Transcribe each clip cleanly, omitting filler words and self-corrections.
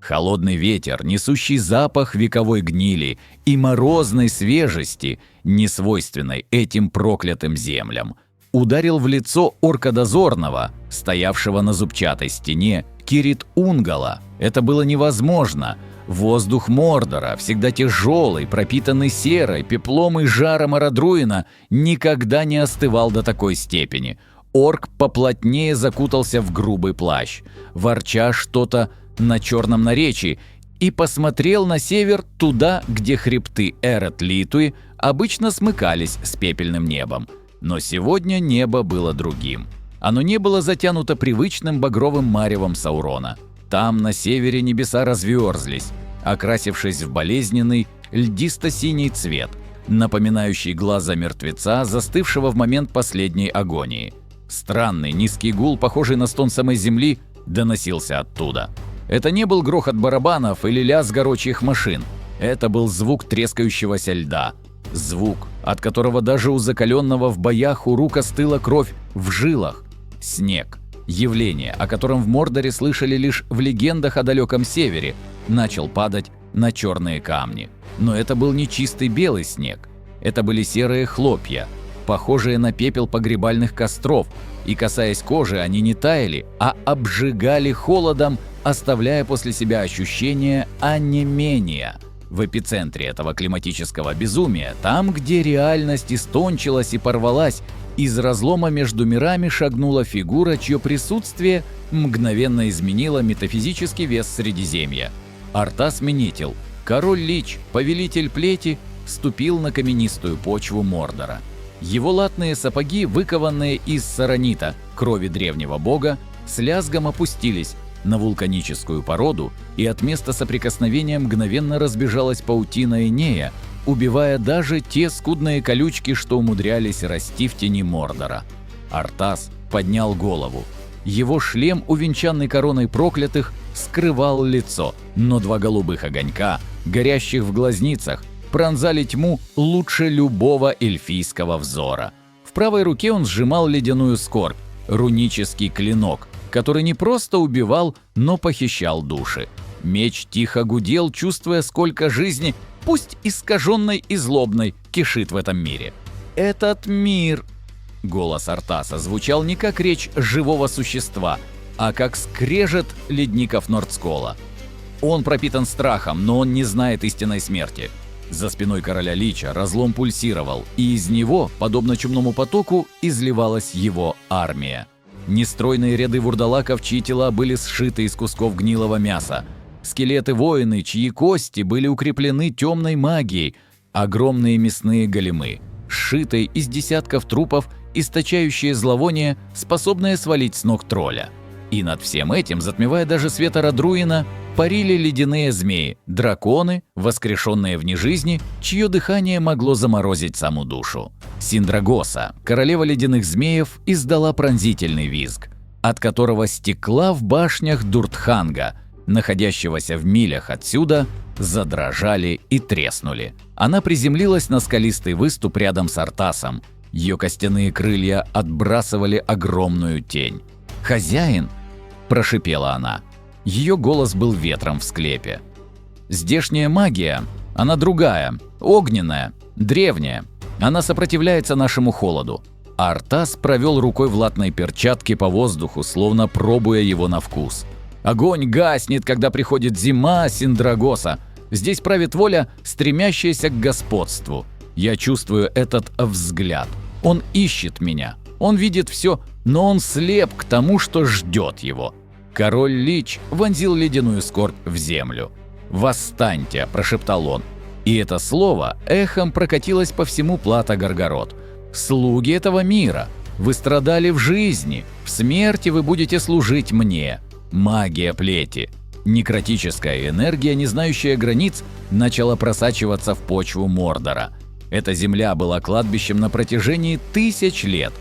Холодный ветер, несущий запах вековой гнили и морозной свежести, несвойственной этим проклятым землям, ударил в лицо орка-дозорного, стоявшего на зубчатой стене Кирит-Унгала. Это было невозможно. Воздух Мордора, всегда тяжелый, пропитанный серой, пеплом и жаром Арадруина, никогда не остывал до такой степени. Орк поплотнее закутался в грубый плащ, ворча что-то на черном наречии, и посмотрел на север, туда, где хребты Эрет-Литуи обычно смыкались с пепельным небом. Но сегодня небо было другим. Оно не было затянуто привычным багровым маревом Саурона. Там, на севере, небеса разверзлись, окрасившись в болезненный льдисто-синий цвет, напоминающий глаза мертвеца, застывшего в момент последней агонии. Странный низкий гул, похожий на стон самой земли, доносился оттуда. Это не был грохот барабанов или лязг горячих машин. Это был звук трескающегося льда. Звук, от которого даже у закаленного в боях урука стыла кровь в жилах. Снег, явление, о котором в Мордоре слышали лишь в легендах о далеком севере, начал падать на черные камни. Но это был не чистый белый снег. Это были серые хлопья, похожие на пепел погребальных костров, и, касаясь кожи, они не таяли, а обжигали холодом, оставляя после себя ощущение онемения. В эпицентре этого климатического безумия, там, где реальность истончилась и порвалась, из разлома между мирами шагнула фигура, чье присутствие мгновенно изменило метафизический вес Средиземья. Артас Менетил, король-лич, повелитель плети, ступил на каменистую почву Мордора. Его латные сапоги, выкованные из саранита, крови древнего бога, с лязгом опустились на вулканическую породу, и от места соприкосновения мгновенно разбежалась паутина инея, убивая даже те скудные колючки, что умудрялись расти в тени Мордора. Артас поднял голову. Его шлем, увенчанный короной проклятых, скрывал лицо, но два голубых огонька, горящих в глазницах, пронзали тьму лучше любого эльфийского взора. В правой руке он сжимал ледяную скорбь, рунический клинок, который не просто убивал, но похищал души. Меч тихо гудел, чувствуя, сколько жизни, пусть искаженной и злобной, кишит в этом мире. «Этот мир!» Голос Артаса звучал не как речь живого существа, а как скрежет ледников Нордскола. Он пропитан страхом, но он не знает истинной смерти. За спиной короля Лича разлом пульсировал, и из него, подобно чумному потоку, изливалась его армия. Нестройные ряды вурдалаков, чьи тела были сшиты из кусков гнилого мяса. Скелеты-воины, чьи кости были укреплены темной магией. Огромные мясные големы, сшитые из десятков трупов, источающие зловоние, способные свалить с ног тролля. И над всем этим, затмевая даже свет Арадруина, парили ледяные змеи, драконы, воскрешенные вне жизни, чье дыхание могло заморозить саму душу. Синдрагоса, королева ледяных змеев, издала пронзительный визг, от которого стекла в башнях Дуртханга, находящегося в милях отсюда, задрожали и треснули. Она приземлилась на скалистый выступ рядом с Артасом. Ее костяные крылья отбрасывали огромную тень. «Хозяин!» – прошипела она. Ее голос был ветром в склепе. «Здешняя магия, она другая, огненная, древняя. Она сопротивляется нашему холоду». Артас провел рукой в латной перчатке по воздуху, словно пробуя его на вкус. «Огонь гаснет, когда приходит зима, Синдрагоса. Здесь правит воля, стремящаяся к господству. Я чувствую этот взгляд. Он ищет меня. Он видит все, но он слеп к тому, что ждет его». Король Лич вонзил ледяную скорбь в землю. «Восстаньте!» – прошептал он. И это слово эхом прокатилось по всему Плато-Горгород. «Слуги этого мира, вы страдали в жизни, в смерти вы будете служить мне». Магия плети, некротическая энергия, не знающая границ, начала просачиваться в почву Мордора. Эта земля была кладбищем на протяжении тысяч лет.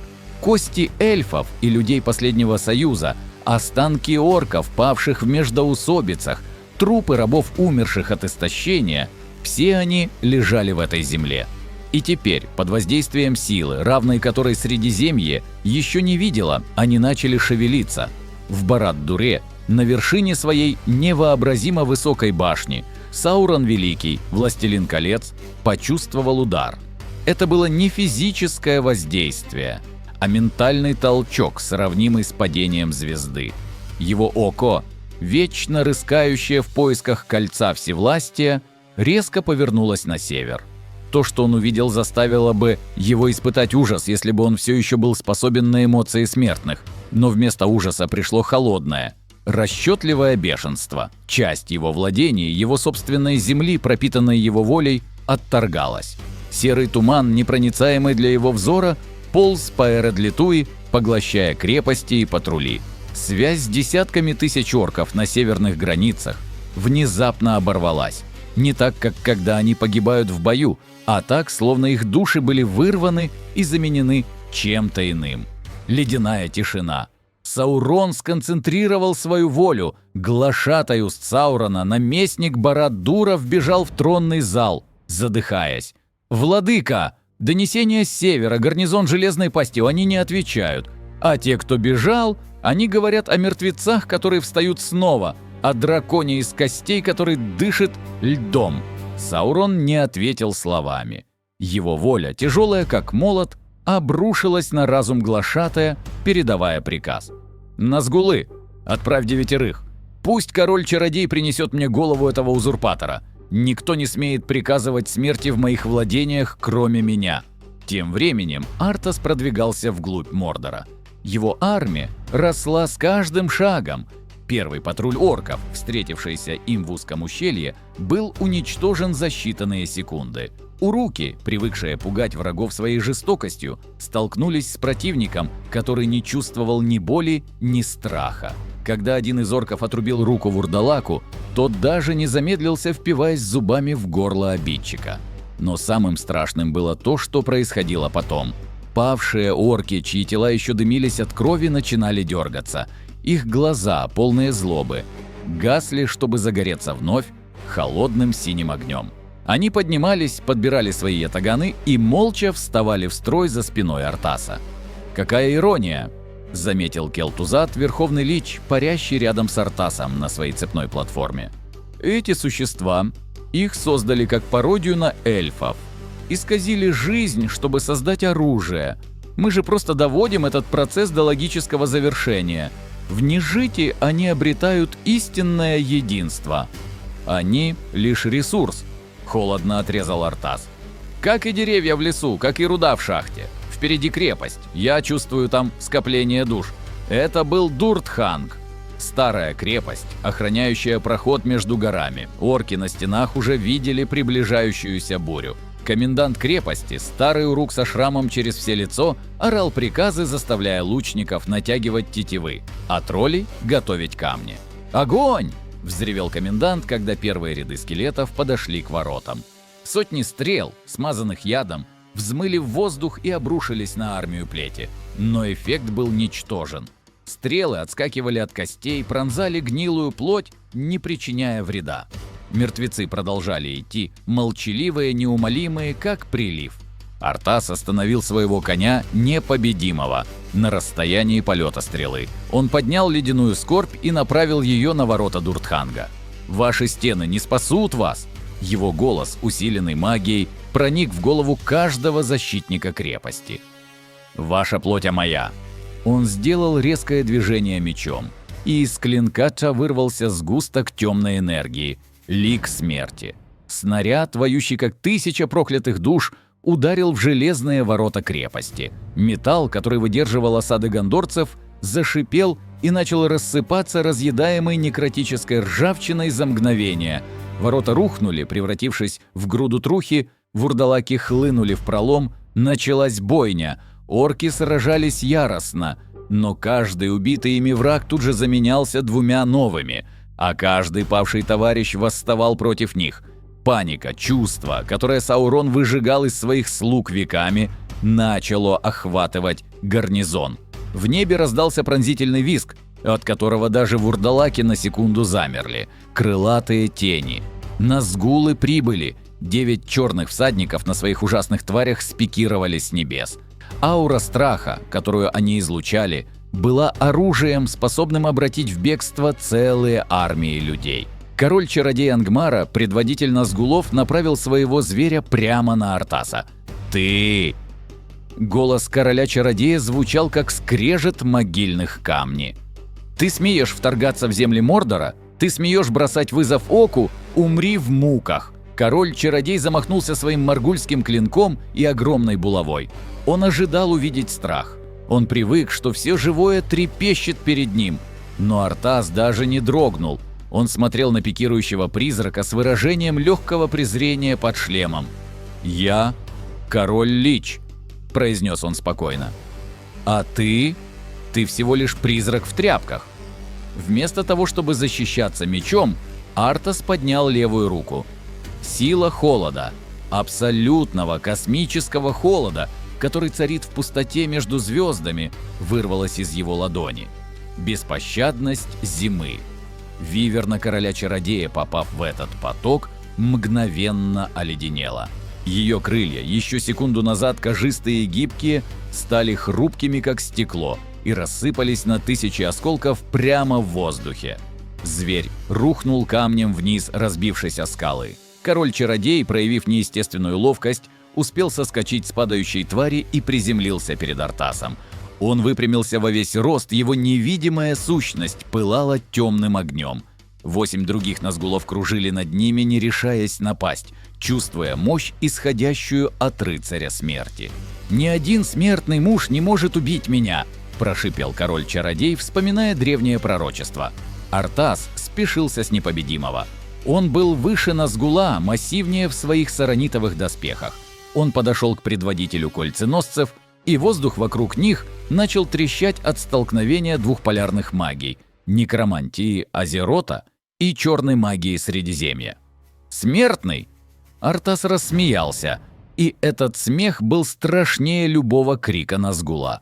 Кости эльфов и людей Последнего Союза, останки орков, павших в междоусобицах, трупы рабов, умерших от истощения – все они лежали в этой земле. И теперь, под воздействием силы, равной которой Средиземье еще не видело, они начали шевелиться. В Барад-Дуре На вершине своей невообразимо высокой башни Саурон Великий, Властелин колец, почувствовал удар. Это было не физическое воздействие, а ментальный толчок, сравнимый с падением звезды. Его око, вечно рыскающее в поисках кольца всевластия, резко повернулось на север. То, что он увидел, заставило бы его испытать ужас, если бы он все еще был способен на эмоции смертных. Но вместо ужаса пришло холодное, расчетливое бешенство. Часть его владений, его собственной земли, пропитанной его волей, отторгалась. Серый туман, непроницаемый для его взора, полз по Эредлитуи, поглощая крепости и патрули. Связь с десятками тысяч орков на северных границах внезапно оборвалась. Не так, как когда они погибают в бою, а так, словно их души были вырваны и заменены чем-то иным. Ледяная тишина. Саурон сконцентрировал свою волю. Глашатай уст Саурона, наместник Барад-дура, вбежал в тронный зал, задыхаясь. «Владыка! Донесение с севера, гарнизон Железной пасти, они не отвечают. А те, кто бежал, они говорят о мертвецах, которые встают снова, о драконе из костей, который дышит льдом». Саурон не ответил словами. Его воля, тяжелая как молот, обрушилась на разум глашатая, передавая приказ. «Назгулы, отправь 9. Пусть король-чародей принесет мне голову этого узурпатора. Никто не смеет приказывать смерти в моих владениях, кроме меня». Тем временем Артас продвигался вглубь Мордора. Его армия росла с каждым шагом. Первый патруль орков, встретившийся им в узком ущелье, был уничтожен за считанные секунды. Уруки, привыкшие пугать врагов своей жестокостью, столкнулись с противником, который не чувствовал ни боли, ни страха. Когда один из орков отрубил руку вурдалаку, тот даже не замедлился, впиваясь зубами в горло обидчика. Но самым страшным было то, что происходило потом. Павшие орки, чьи тела еще дымились от крови, начинали дергаться. Их глаза, полные злобы, гасли, чтобы загореться вновь холодным синим огнем. Они поднимались, подбирали свои ятаганы и молча вставали в строй за спиной Артаса. «Какая ирония!» — заметил Келтузат, верховный лич, парящий рядом с Артасом на своей цепной платформе. «Эти существа, их создали как пародию на эльфов. Исказили жизнь, чтобы создать оружие. Мы же просто доводим этот процесс до логического завершения. В нежити они обретают истинное единство. Они — лишь ресурс», — холодно отрезал Артас. «Как и деревья в лесу, как и руда в шахте. Впереди крепость. Я чувствую там скопление душ. Это был Дуртханг. Старая крепость, охраняющая проход между горами. Орки на стенах уже видели приближающуюся бурю. Комендант крепости, старый урук со шрамом через все лицо, орал приказы, заставляя лучников натягивать тетивы, а троллей готовить камни. «Огонь!» — взревел комендант, когда первые ряды скелетов подошли к воротам. Сотни стрел, смазанных ядом, взмыли в воздух и обрушились на армию плети. Но эффект был ничтожен. Стрелы отскакивали от костей, пронзали гнилую плоть, не причиняя вреда. Мертвецы продолжали идти, молчаливые, неумолимые, как прилив. Артас остановил своего коня непобедимого на расстоянии полета стрелы. Он поднял ледяную скорбь и направил ее на ворота Дуртханга. «Ваши стены не спасут вас!» Его голос, усиленный магией, проник в голову каждого защитника крепости. «Ваша плоть, а моя!» Он сделал резкое движение мечом, и из клинка вырвался сгусток темной энергии, лик смерти. Снаряд, воющий как 1000 проклятых душ, ударил в железные ворота крепости. Металл, который выдерживал осады гондорцев, зашипел и начал рассыпаться, разъедаемой некротической ржавчиной за мгновение. Ворота рухнули, превратившись в груду трухи, вурдалаки хлынули в пролом, началась бойня. Орки сражались яростно, но каждый убитый ими враг тут же заменялся 2 новыми, а каждый павший товарищ восставал против них. Паника, чувство, которое Саурон выжигал из своих слуг веками, начало охватывать гарнизон. В небе раздался пронзительный визг, от которого даже вурдалаки на секунду замерли. Крылатые тени. Назгулы прибыли. 9 черных всадников на своих ужасных тварях спикировали с небес. Аура страха, которую они излучали, была оружием, способным обратить в бегство целые армии людей. Король-чародей Ангмара, предводитель Назгулов, направил своего зверя прямо на Артаса. «Ты!» Голос короля-чародея звучал, как скрежет могильных камней. «Ты смеешь вторгаться в земли Мордора? Ты смеешь бросать вызов Оку? Умри в муках!» Король-чародей замахнулся своим моргульским клинком и огромной булавой. Он ожидал увидеть страх. Он привык, что все живое трепещет перед ним. Но Артас даже не дрогнул. Он смотрел на пикирующего призрака с выражением легкого презрения под шлемом. «Я король-лич», – произнес он спокойно. «А ты? Ты всего лишь призрак в тряпках». Вместо того, чтобы защищаться мечом, Артас поднял левую руку. Сила холода, абсолютного космического холода, который царит в пустоте между звездами, вырвалась из его ладони. Беспощадность зимы. Виверна короля-чародея, попав в этот поток, мгновенно оледенела. Ее крылья, еще секунду назад кожистые и гибкие, стали хрупкими, как стекло, и рассыпались на тысячи осколков прямо в воздухе. Зверь рухнул камнем вниз, разбившись о скалы. Король-чародей, проявив неестественную ловкость, успел соскочить с падающей твари и приземлился перед Артасом. Он выпрямился во весь рост, его невидимая сущность пылала темным огнем. 8 других Назгулов кружили над ними, не решаясь напасть, чувствуя мощь, исходящую от рыцаря смерти. «Ни один смертный муж не может убить меня!» – прошипел король-чародей, вспоминая древнее пророчество. Артас спешился с непобедимого. Он был выше Назгула, массивнее в своих саранитовых доспехах. Он подошел к предводителю кольценосцев, и воздух вокруг них начал трещать от столкновения двух полярных магий – некромантии Азерота и черной магии Средиземья. «Смертный?» Артас рассмеялся, и этот смех был страшнее любого крика Назгула.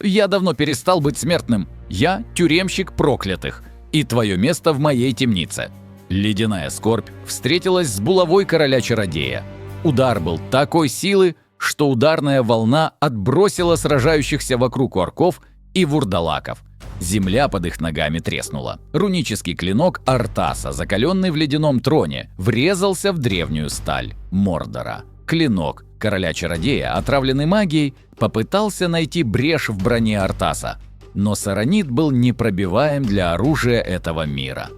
«Я давно перестал быть смертным. Я тюремщик проклятых, и твое место в моей темнице». Ледяная скорбь встретилась с булавой короля-чародея. Удар был такой силы, что ударная волна отбросила сражающихся вокруг орков и вурдалаков. Земля под их ногами треснула. Рунический клинок Артаса, закаленный в ледяном троне, врезался в древнюю сталь Мордора. Клинок короля-чародея, отравленный магией, попытался найти брешь в броне Артаса, но саранит был непробиваем для оружия этого мира.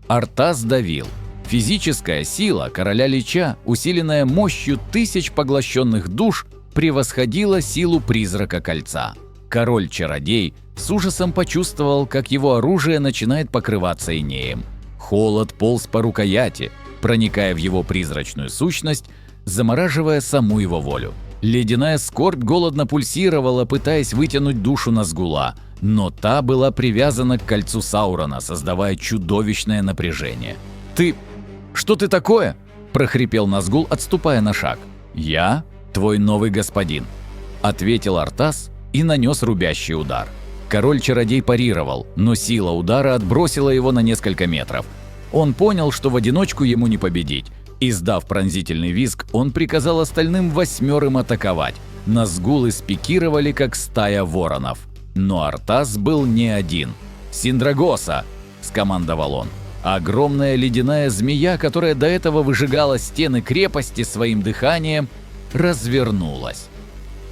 Артас давил. Физическая сила короля-лича, усиленная мощью тысяч поглощенных душ, превосходила силу призрака кольца. Король-чародей с ужасом почувствовал, как его оружие начинает покрываться инеем. Холод полз по рукояти, проникая в его призрачную сущность, замораживая саму его волю. Ледяная скорбь голодно пульсировала, пытаясь вытянуть душу Назгула, но та была привязана к кольцу Саурона, создавая чудовищное напряжение. «Ты... что ты такое?» – прохрипел Назгул, отступая на шаг. «Я твой новый господин», – ответил Артас и нанес рубящий удар. Король-чародей парировал, но сила удара отбросила его на несколько метров. Он понял, что в одиночку ему не победить. Издав пронзительный визг, он приказал остальным 8 атаковать. Назгулы спикировали, как стая воронов. Но Артас был не один. «Синдрагоса!» – скомандовал он. Огромная ледяная змея, которая до этого выжигала стены крепости своим дыханием, развернулась.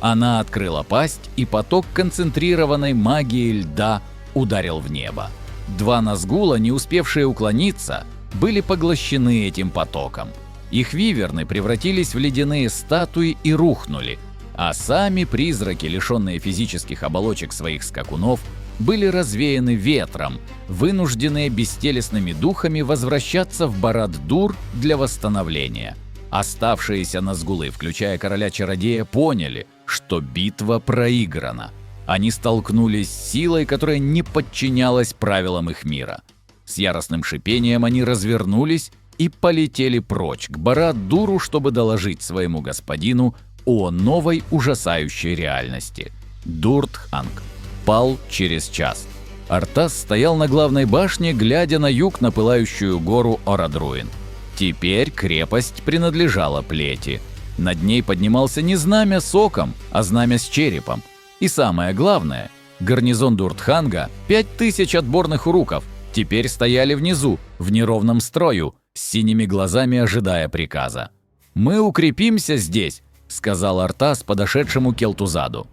Она открыла пасть, и поток концентрированной магии льда ударил в небо. 2 Назгула, не успевшие уклониться, были поглощены этим потоком. Их виверны превратились в ледяные статуи и рухнули, а сами призраки, лишенные физических оболочек своих скакунов, были развеяны ветром, вынужденные бестелесными духами возвращаться в Барад-дур для восстановления. Оставшиеся Назгулы, включая короля-чародея, поняли, что битва проиграна. Они столкнулись с силой, которая не подчинялась правилам их мира. С яростным шипением они развернулись и полетели прочь к Барад-дуру, чтобы доложить своему господину о новой ужасающей реальности. Дуртханг пал через час. Артас стоял на главной башне, глядя на юг на пылающую гору Орадруин. Теперь крепость принадлежала Плети. Над ней поднимался не знамя с оком, а знамя с черепом. И самое главное, Гарнизон Дуртханга, 5000 отборных уруков, теперь стояли внизу, в неровном строю, с синими глазами ожидая приказа. «Мы укрепимся здесь», — сказал Артас подошедшему Келтузаду.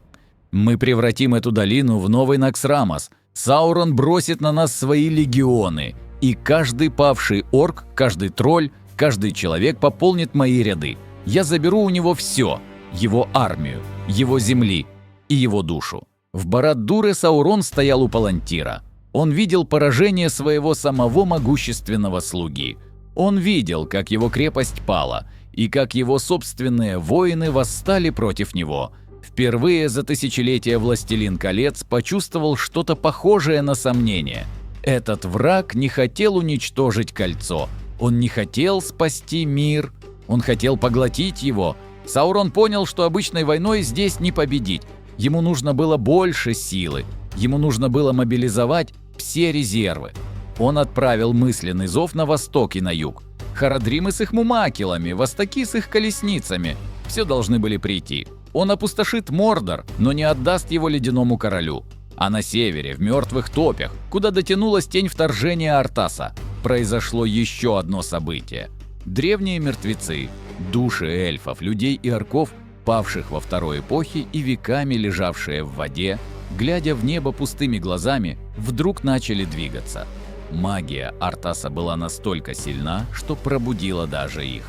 «Мы превратим эту долину в новый Наксрамос. Саурон бросит на нас свои легионы, и каждый павший орк, каждый тролль, каждый человек пополнит мои ряды. Я заберу у него все — его армию, его земли и его душу». В Барад-дуре Саурон стоял у палантира. Он видел поражение своего самого могущественного слуги. Он видел, как его крепость пала, и как его собственные воины восстали против него. Впервые за тысячелетия Властелин колец почувствовал что-то похожее на сомнение. Этот враг не хотел уничтожить кольцо, он не хотел спасти мир, он хотел поглотить его. Саурон понял, что обычной войной здесь не победить. Ему нужно было больше силы, ему нужно было мобилизовать все резервы. Он отправил мысленный зов на восток и на юг. Харадримы с их мумакилами, востаки с их колесницами – все должны были прийти. Он опустошит Мордор, но не отдаст его ледяному королю. А на севере, в мертвых топях, куда дотянулась тень вторжения Артаса, произошло еще одно событие. Древние мертвецы, души эльфов, людей и орков, павших во второй эпохе и веками лежавшие в воде, глядя в небо пустыми глазами, вдруг начали двигаться. Магия Артаса была настолько сильна, что пробудила даже их.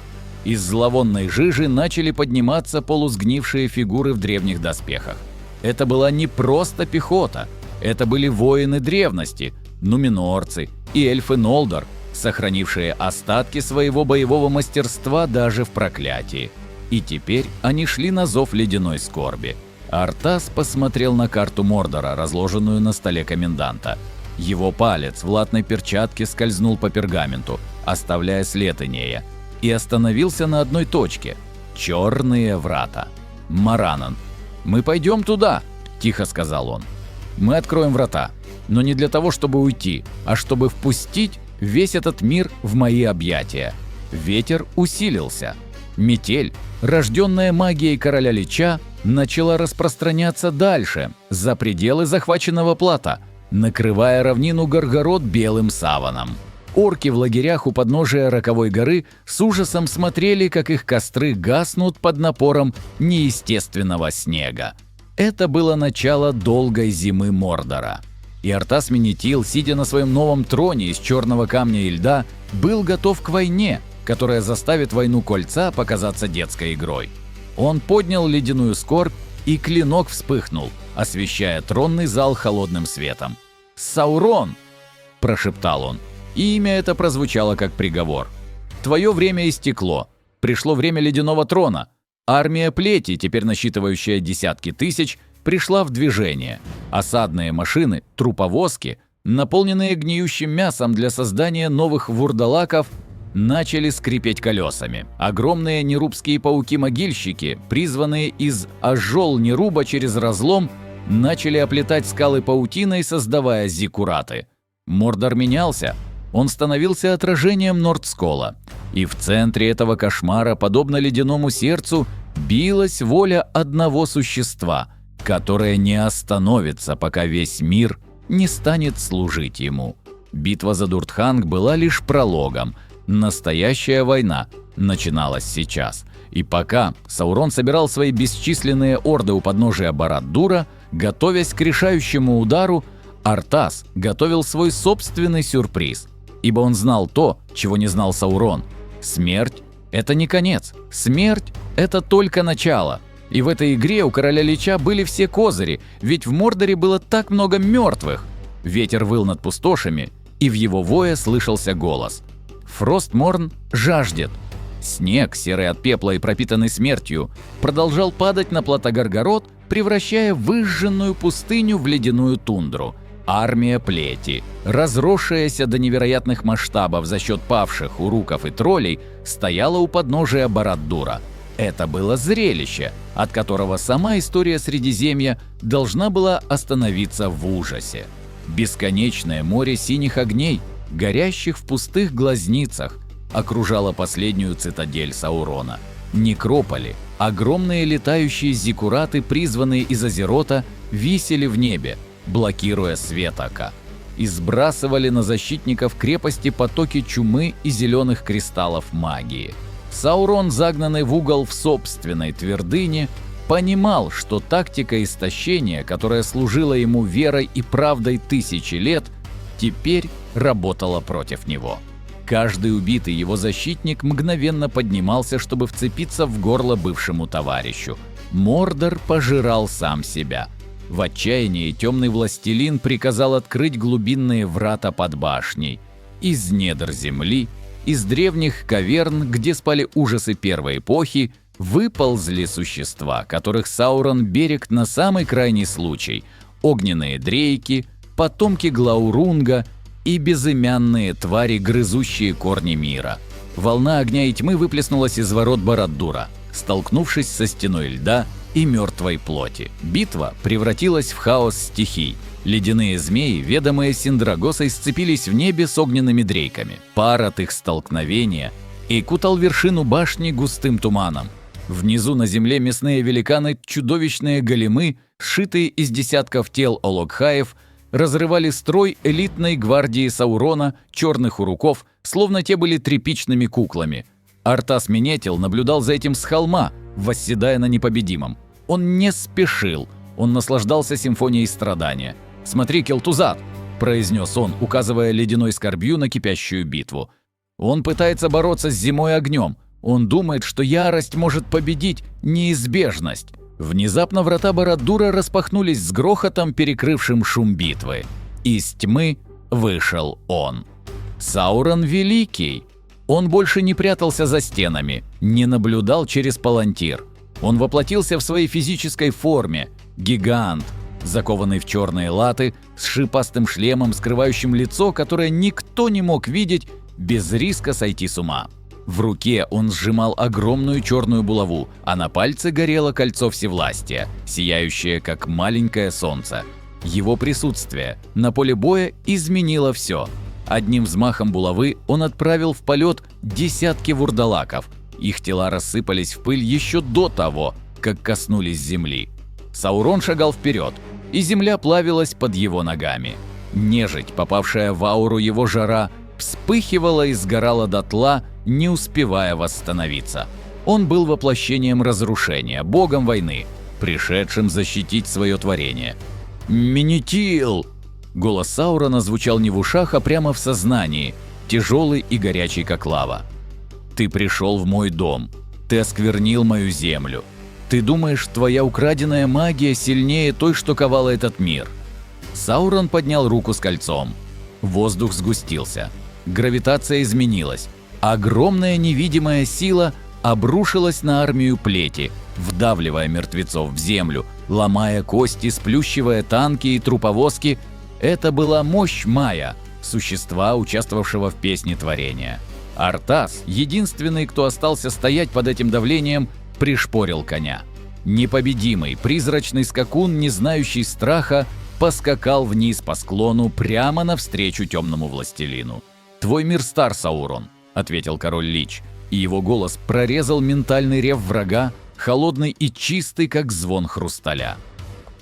Из зловонной жижи начали подниматься полусгнившие фигуры в древних доспехах. Это была не просто пехота, это были воины древности, нуменорцы и эльфы Нолдор, сохранившие остатки своего боевого мастерства даже в проклятии. И теперь они шли на зов ледяной скорби. Артас посмотрел на карту Мордора, разложенную на столе коменданта. Его палец в латной перчатке скользнул по пергаменту, оставляя след инея, и остановился на одной точке – черные врата. «Маранан, мы пойдем туда», – тихо сказал он. «Мы откроем врата, но не для того, чтобы уйти, а чтобы впустить весь этот мир в мои объятия». Ветер усилился. Метель, рожденная магией короля Лича, начала распространяться дальше, за пределы захваченного плато, накрывая равнину Горгород белым саваном. Орки в лагерях у подножия Роковой горы с ужасом смотрели, как их костры гаснут под напором неестественного снега. Это было начало долгой зимы Мордора. И Артас Менетил, сидя на своем новом троне из черного камня и льда, был готов к войне, которая заставит войну кольца показаться детской игрой. Он поднял ледяную скорбь, и клинок вспыхнул, освещая тронный зал холодным светом. «Саурон!» – прошептал он. И имя это прозвучало как приговор. «Твое время истекло. Пришло время ледяного трона. Армия плети, теперь насчитывающая десятки тысяч, пришла в движение. Осадные машины, труповозки, наполненные гниющим мясом для создания новых вурдалаков, начали скрипеть колесами. Огромные нерубские пауки-могильщики, призванные из Ажол Неруба через разлом, начали оплетать скалы паутиной, создавая зиккураты. Мордор менялся. Он становился отражением Нордскола. И в центре этого кошмара, подобно ледяному сердцу, билась воля одного существа, которое не остановится, пока весь мир не станет служить ему. Битва за Дуртханг была лишь прологом. Настоящая война начиналась сейчас. И пока Саурон собирал свои бесчисленные орды у подножия Барад-дура, готовясь к решающему удару, Артас готовил свой собственный сюрприз. Ибо он знал то, чего не знал Саурон. Смерть – это не конец. Смерть – это только начало. И в этой игре у короля Лича были все козыри, ведь в Мордоре было так много мертвых. Ветер выл над пустошами, и в его вое слышался голос. Фростморн жаждет. Снег, серый от пепла и пропитанный смертью, продолжал падать на плато Горгород, превращая выжженную пустыню в ледяную тундру. Армия плети, разросшаяся до невероятных масштабов за счет павших уруков и троллей, стояла у подножия Барад-дура. Это было зрелище, от которого сама история Средиземья должна была остановиться в ужасе. Бесконечное море синих огней, горящих в пустых глазницах, окружало последнюю цитадель Саурона. Некрополи, огромные летающие зиккураты, призванные из Азерота, висели в небе. блокируя свет ока, и сбрасывали на защитников крепости потоки чумы и зеленых кристаллов магии. Саурон, загнанный в угол в собственной твердыне, понимал, что тактика истощения, которая служила ему верой и правдой тысячи лет, теперь работала против него. Каждый убитый его защитник мгновенно поднимался, чтобы вцепиться в горло бывшему товарищу. Мордор пожирал сам себя. В отчаянии темный властелин приказал открыть глубинные врата под башней. Из недр земли, из древних каверн, где спали ужасы первой эпохи, выползли существа, которых Саурон берег на самый крайний случай: огненные дрейки, потомки Глаурунга и безымянные твари, грызущие корни мира. Волна огня и тьмы выплеснулась из ворот Барад-дура, столкнувшись со стеной льда и мертвой плоти. Битва превратилась в хаос стихий. Ледяные змеи, ведомые Синдрагосой, сцепились в небе с огненными дрейками. Пар от их столкновения окутал вершину башни густым туманом. Внизу на земле мясные великаны, чудовищные големы, сшитые из десятков тел Олокхаев, разрывали строй элитной гвардии Саурона, черных уруков, словно те были тряпичными куклами. Артас Менетил наблюдал за этим с холма, восседая на непобедимом. Он не спешил, он наслаждался симфонией страдания. «Смотри, Келтузат!» – произнес он, указывая ледяной скорбью на кипящую битву. «Он пытается бороться с зимой огнем. Он думает, что ярость может победить неизбежность». Внезапно врата Барад-дура распахнулись с грохотом, перекрывшим шум битвы. Из тьмы вышел он. Саурон Великий. Он больше не прятался за стенами, не наблюдал через палантир. Он воплотился в своей физической форме. Гигант, закованный в черные латы, с шипастым шлемом, скрывающим лицо, которое никто не мог видеть без риска сойти с ума. В руке он сжимал огромную черную булаву, а на пальце горело кольцо всевластия, сияющее как маленькое солнце. Его присутствие на поле боя изменило все. Одним взмахом булавы он отправил в полет десятки вурдалаков. Их тела рассыпались в пыль еще до того, как коснулись земли. Саурон шагал вперед, и земля плавилась под его ногами. Нежить, попавшая в ауру его жара, вспыхивала и сгорала дотла, не успевая восстановиться. Он был воплощением разрушения, богом войны, пришедшим защитить свое творение. «Менетил!» Голос Саурона звучал не в ушах, а прямо в сознании, тяжелый и горячий, как лава. «Ты пришел в мой дом, ты осквернил мою землю. Ты думаешь, твоя украденная магия сильнее той, что ковала этот мир?» Саурон поднял руку с кольцом. Воздух сгустился. Гравитация изменилась. Огромная невидимая сила обрушилась на армию плети, вдавливая мертвецов в землю, ломая кости, сплющивая танки и труповозки. Это была мощь Майя, существа, участвовавшего в песне творения. Артас, единственный, кто остался стоять под этим давлением, пришпорил коня. Непобедимый, призрачный скакун, не знающий страха, поскакал вниз по склону прямо навстречу темному властелину. «Твой мир стар, Саурон», — ответил король Лич, и его голос прорезал ментальный рев врага, холодный и чистый, как звон хрусталя.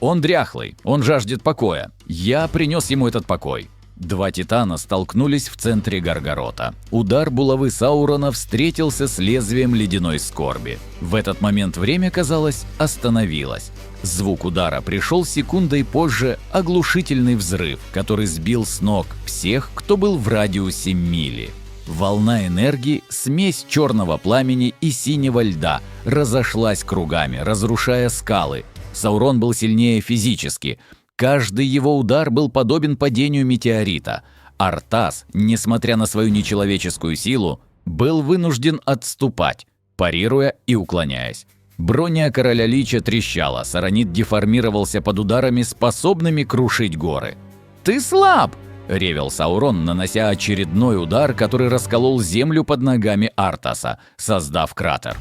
«Он дряхлый, он жаждет покоя. Я принес ему этот покой». Два титана столкнулись в центре Гаргарота. Удар булавы Саурона встретился с лезвием ледяной скорби. В этот момент время, казалось, остановилось. Звук удара пришел секундой позже, оглушительный взрыв, который сбил с ног всех, кто был в радиусе мили. Волна энергии, смесь черного пламени и синего льда, разошлась кругами, разрушая скалы. Саурон был сильнее физически. Каждый его удар был подобен падению метеорита. Артас, несмотря на свою нечеловеческую силу, был вынужден отступать, парируя и уклоняясь. Броня короля Лича трещала, Саронит деформировался под ударами, способными крушить горы. «Ты слаб!» — ревел Саурон, нанося очередной удар, который расколол землю под ногами Артаса, создав кратер.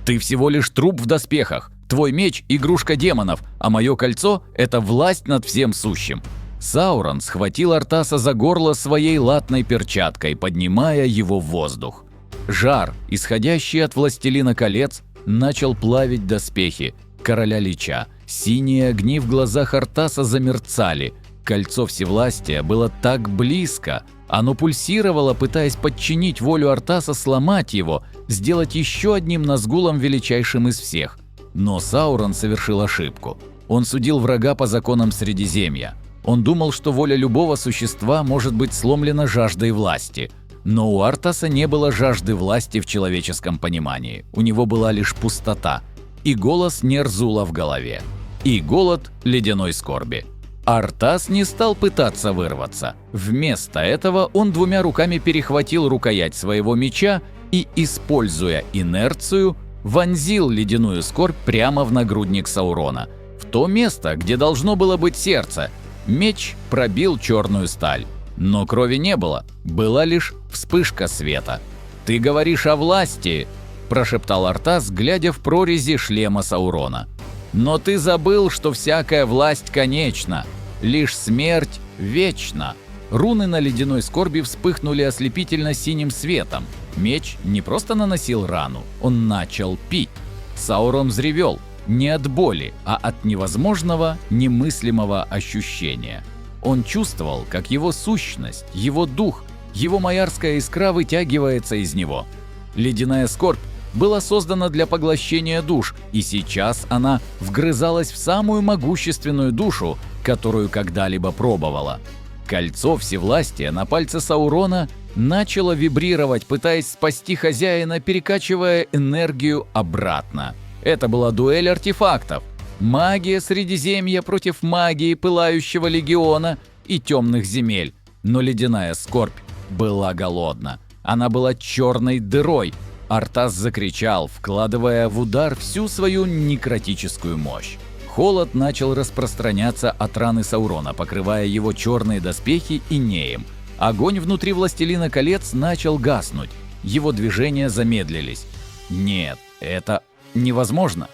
«Ты всего лишь труп в доспехах. Твой меч – игрушка демонов, а мое кольцо – это власть над всем сущим». Саурон схватил Артаса за горло своей латной перчаткой, поднимая его в воздух. Жар, исходящий от властелина колец, начал плавить доспехи короля Лича. Синие огни в глазах Артаса замерцали, Кольцо Всевластия было так близко, оно пульсировало, пытаясь подчинить волю Артаса, сломать его, сделать еще одним Назгулом величайшим из всех. Но Саурон совершил ошибку. Он судил врага по законам Средиземья. Он думал, что воля любого существа может быть сломлена жаждой власти. Но у Артаса не было жажды власти в человеческом понимании. У него была лишь пустота. И голос Нерзула в голове. И голод ледяной скорби. Артас не стал пытаться вырваться. Вместо этого он двумя руками перехватил рукоять своего меча и, используя инерцию, вонзил ледяную скорбь прямо в нагрудник Саурона, в то место, где должно было быть сердце. Меч пробил черную сталь, но крови не было, была лишь вспышка света. «Ты говоришь о власти», – прошептал Артас, глядя в прорези шлема Саурона. «Но ты забыл, что всякая власть конечна, лишь смерть вечна». Руны на ледяной скорби вспыхнули ослепительно синим светом. Меч не просто наносил рану, он начал пить. Саурон взревел не от боли, а от невозможного, немыслимого ощущения. Он чувствовал, как его сущность, его дух, его маярская искра вытягивается из него. Ледяная скорбь была создана для поглощения душ, и сейчас она вгрызалась в самую могущественную душу, которую когда-либо пробовала. Кольцо Всевластия на пальце Саурона начало вибрировать, пытаясь спасти хозяина, перекачивая энергию обратно. Это была дуэль артефактов. Магия Средиземья против магии Пылающего Легиона и Темных Земель. Но ледяная скорбь была голодна. Она была черной дырой. Артас закричал, вкладывая в удар всю свою некротическую мощь. Холод начал распространяться от раны Саурона, покрывая его черные доспехи инеем. Огонь внутри Властелина колец начал гаснуть. Его движения замедлились. Нет, это невозможно.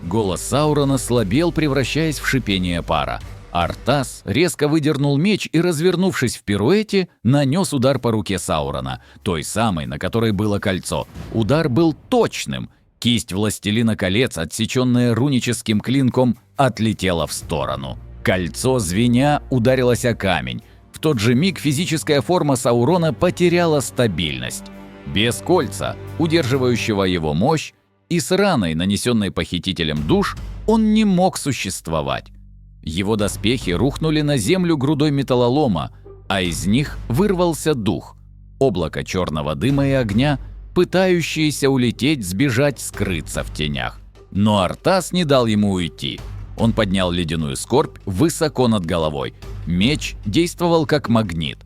Голос Саурона слабел, превращаясь в шипение пара. Артас резко выдернул меч и, развернувшись в пируэте, нанес удар по руке Саурона, той самой, на которой было кольцо. Удар был точным. Кисть Властелина колец, отсеченная руническим клинком, отлетела в сторону. Кольцо, звеня, ударилось о камень. В тот же миг физическая форма Саурона потеряла стабильность. Без кольца, удерживающего его мощь, и с раной, нанесенной похитителем душ, он не мог существовать. Его доспехи рухнули на землю грудой металлолома, а из них вырвался дух. Облако черного дыма и огня, пытающиеся улететь, сбежать, скрыться в тенях. Но Артас не дал ему уйти. Он поднял ледяную скорбь высоко над головой. Меч действовал как магнит.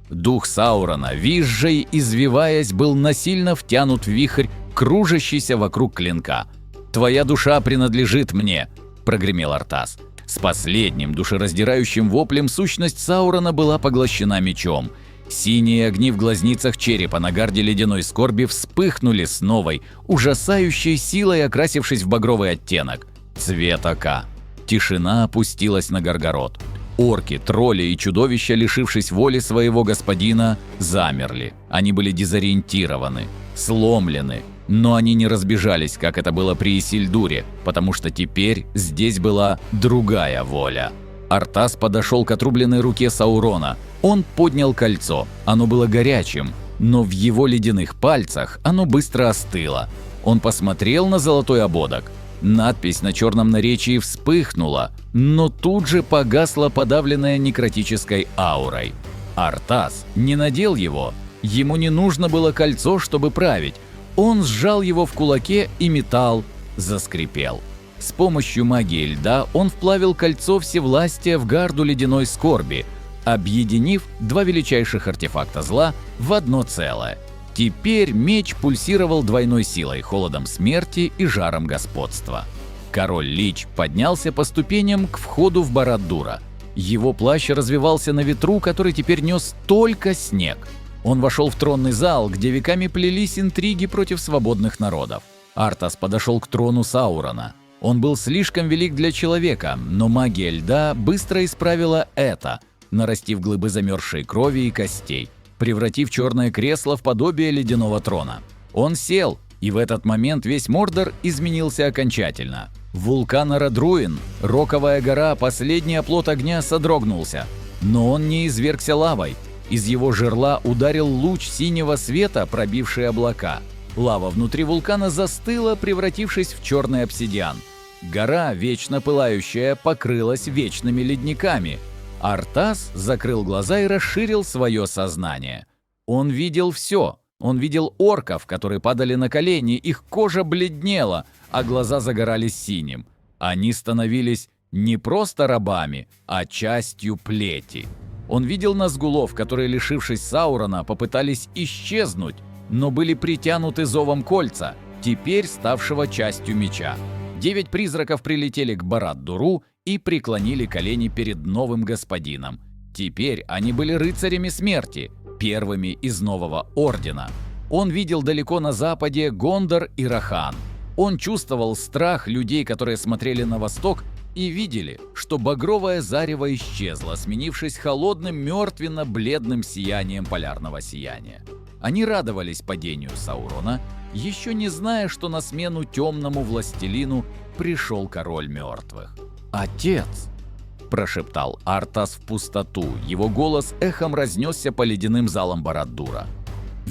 Дух Саурона, визжа и извиваясь, был насильно втянут в вихрь, кружащийся вокруг клинка. «Твоя душа принадлежит мне», – прогремел Артас. С последним душераздирающим воплем сущность Саурона была поглощена мечом. Синие огни в глазницах черепа на гарде ледяной скорби вспыхнули с новой, ужасающей силой, окрасившись в багровый оттенок – цвет ока. Тишина опустилась на Горгород. Орки, тролли и чудовища, лишившись воли своего господина, замерли. Они были дезориентированы, сломлены. Но они не разбежались, как это было при Исильдуре, потому что теперь здесь была другая воля. Артас подошел к отрубленной руке Саурона. Он поднял кольцо. Оно было горячим, но в его ледяных пальцах оно быстро остыло. Он посмотрел на золотой ободок. Надпись на черном наречии вспыхнула, но тут же погасла, подавленная некротической аурой. Артас не надел его. Ему не нужно было кольцо, чтобы править. Он сжал его в кулаке, и металл заскрипел. С помощью магии льда он вплавил кольцо Всевластия в гарду ледяной скорби, объединив два величайших артефакта зла в одно целое. Теперь меч пульсировал двойной силой, холодом смерти и жаром господства. Король Лич поднялся по ступеням к входу в Барад-дура. Его плащ развивался на ветру, который теперь нес только снег. Он вошел в тронный зал, где веками плелись интриги против свободных народов. Артас подошел к трону Саурона. Он был слишком велик для человека, но магия льда быстро исправила это, нарастив глыбы замерзшей крови и костей, превратив черное кресло в подобие ледяного трона. Он сел, и в этот момент весь Мордор изменился окончательно. Вулкан Арадруин, роковая гора, последний оплот огня, содрогнулся. Но он не извергся лавой. Из его жерла ударил луч синего света, пробивший облака. Лава внутри вулкана застыла, превратившись в черный обсидиан. Гора, вечно пылающая, покрылась вечными ледниками. Артас закрыл глаза и расширил свое сознание. Он видел все. Он видел орков, которые падали на колени, их кожа бледнела, а глаза загорались синим. Они становились не просто рабами, а частью плети. Он видел назгулов, которые, лишившись Саурона, попытались исчезнуть, но были притянуты зовом кольца, теперь ставшего частью меча. 9 призраков прилетели к Барад-дуру и преклонили колени перед новым господином. Теперь они были рыцарями смерти, первыми из нового ордена. Он видел далеко на западе Гондор и Рахан. Он чувствовал страх людей, которые смотрели на восток и видели, что багровое зарево исчезло, сменившись холодным мертвенно-бледным сиянием полярного сияния. Они радовались падению Саурона, еще не зная, что на смену темному властелину пришел король мертвых. «Отец!» – прошептал Артас в пустоту, его голос эхом разнесся по ледяным залам Барад-дура.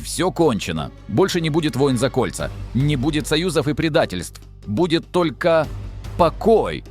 «Все кончено, больше не будет войн за кольца, не будет союзов и предательств, будет только покой!»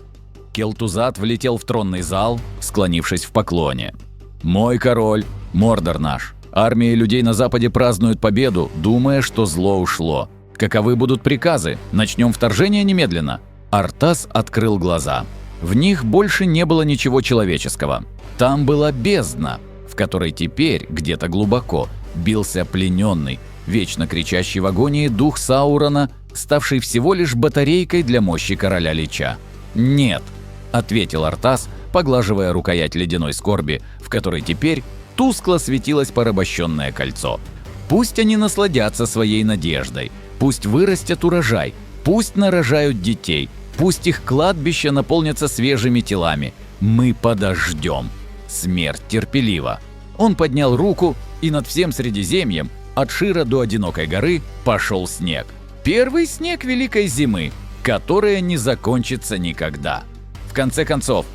Келтузат влетел в тронный зал, склонившись в поклоне. «Мой король, Мордор наш, армии людей на западе празднуют победу, думая, что зло ушло. Каковы будут приказы? Начнем вторжение немедленно?» Артас открыл глаза. В них больше не было ничего человеческого. Там была бездна, в которой теперь, где-то глубоко, бился плененный, вечно кричащий в агонии дух Саурона, ставший всего лишь батарейкой для мощи короля Лича. «Нет», — ответил Артас, поглаживая рукоять ледяной скорби, в которой теперь тускло светилось порабощенное кольцо. «Пусть они насладятся своей надеждой, пусть вырастет урожай, пусть нарожают детей, пусть их кладбища наполнятся свежими телами. Мы подождем. Смерть терпелива». Он поднял руку, и над всем Средиземьем, от Шира до Одинокой горы, пошел снег. Первый снег Великой Зимы, которая не закончится никогда. В конце концов,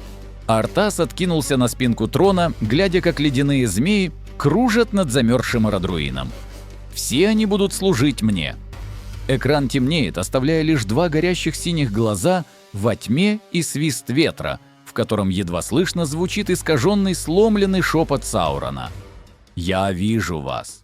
Артас откинулся на спинку трона, глядя, как ледяные змеи кружат над замерзшим Арадруином. «Все они будут служить мне». Экран темнеет, оставляя лишь 2 горящих синих глаза во тьме и свист ветра, в котором едва слышно звучит искаженный, сломленный шепот Саурона. «Я вижу вас.